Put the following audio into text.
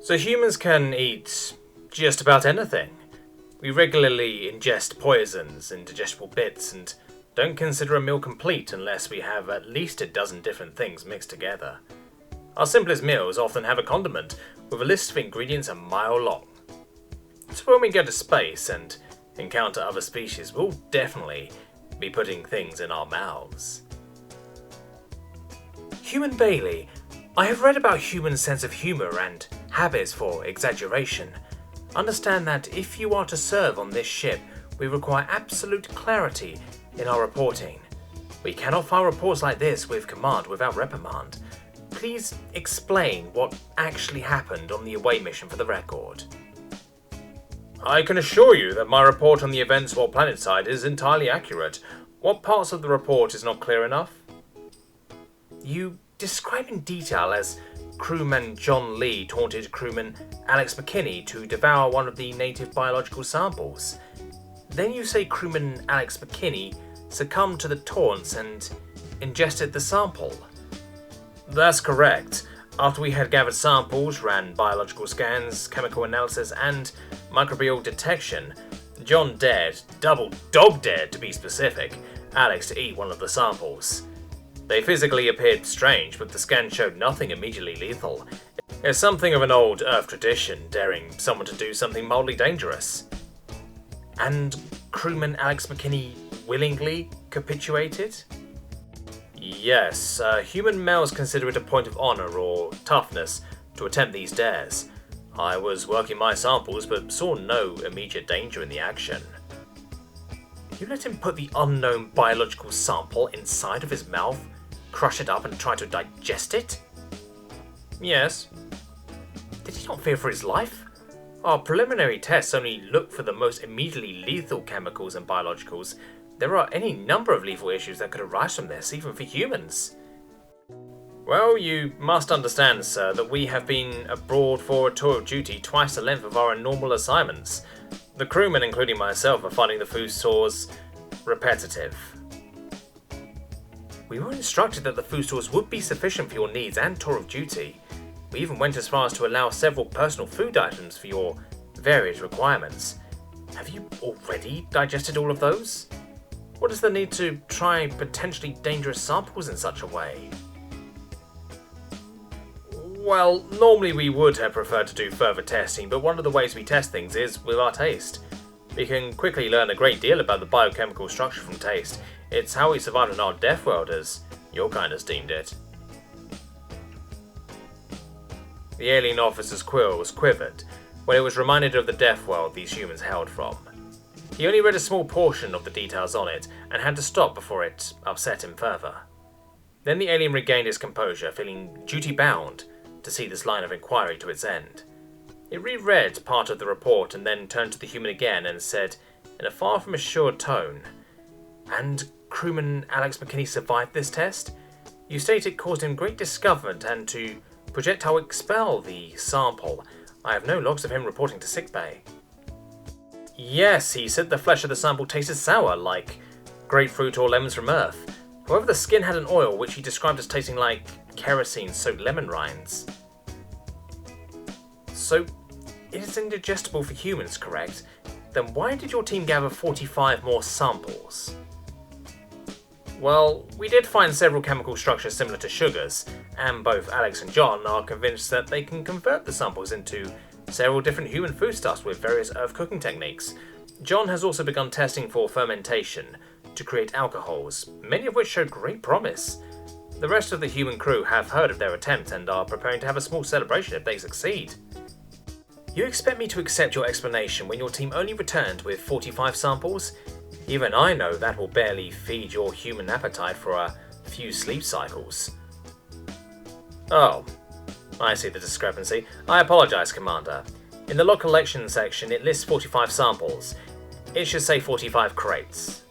So humans can eat just about anything. We regularly ingest poisons and digestible bits and don't consider a meal complete unless we have at least a dozen different things mixed together. Our simplest meals often have a condiment with a list of ingredients a mile long. So when we go to space and encounter other species, we'll definitely be putting things in our mouths. Human Bailey, I have read about human sense of humour and habits for exaggeration. Understand that if you are to serve on this ship, we require absolute clarity in our reporting. We cannot file reports like this with command without reprimand. Please explain what actually happened on the away mission for the record. I can assure you that my report on the events while planetside is entirely accurate. What parts of the report is not clear enough? You describe in detail as crewman John Lee taunted crewman Alex McKinney to devour one of the native biological samples. Then you say crewman Alex McKinney succumbed to the taunts and ingested the sample. That's correct. After we had gathered samples, ran biological scans, chemical analysis, and microbial detection, John dared, double dog dared to be specific, Alex to eat one of the samples. They physically appeared strange, but the scan showed nothing immediately lethal. It's something of an old Earth tradition, daring someone to do something mildly dangerous. And crewman Alex McKinney willingly capitulated? Yes, human males consider it a point of honour or toughness to attempt these dares. I was working my samples, but saw no immediate danger in the action. You let him put the unknown biological sample inside of his mouth, crush it up and try to digest it? Yes. Did he not fear for his life? Our preliminary tests only look for the most immediately lethal chemicals and biologicals. There are any number of lethal issues that could arise from this, even for humans. Well, you must understand, sir, that we have been abroad for a tour of duty twice the length of our normal assignments. The crewmen, including myself, are finding the food source repetitive. We were instructed that the food source would be sufficient for your needs and tour of duty. We even went as far as to allow several personal food items for your various requirements. Have you already digested all of those? What is the need to try potentially dangerous samples in such a way? Well, normally we would have preferred to do further testing, but one of the ways we test things is with our taste. We can quickly learn a great deal about the biochemical structure from taste. It's how we survived in our death world, as your kind has deemed it. The alien officer's quills quivered when it was reminded of the death world these humans hailed from. He only read a small portion of the details on it and had to stop before it upset him further. Then the alien regained his composure, feeling duty-bound to see this line of inquiry to its end. It reread part of the report and then turned to the human again and said, in a far from assured tone, "And crewman Alex McKinney survived this test? You state it caused him great discomfort and to projectile expel the sample. I have no logs of him reporting to sickbay." Yes, he said the flesh of the sample tasted sour, like grapefruit or lemons from Earth. However, the skin had an oil which he described as tasting like kerosene-soaked lemon rinds. So, it is indigestible for humans, correct? Then why did your team gather 45 more samples? Well, we did find several chemical structures similar to sugars, and both Alex and John are convinced that they can convert the samples into several different human foodstuffs with various Earth cooking techniques. John has also begun testing for fermentation to create alcohols, many of which showed great promise. The rest of the human crew have heard of their attempt and are preparing to have a small celebration if they succeed. You expect me to accept your explanation when your team only returned with 45 samples? Even I know that will barely feed your human appetite for a few sleep cycles. Oh, I see the discrepancy. I apologize, Commander. In the log collection section, it lists 45 samples. It should say 45 crates.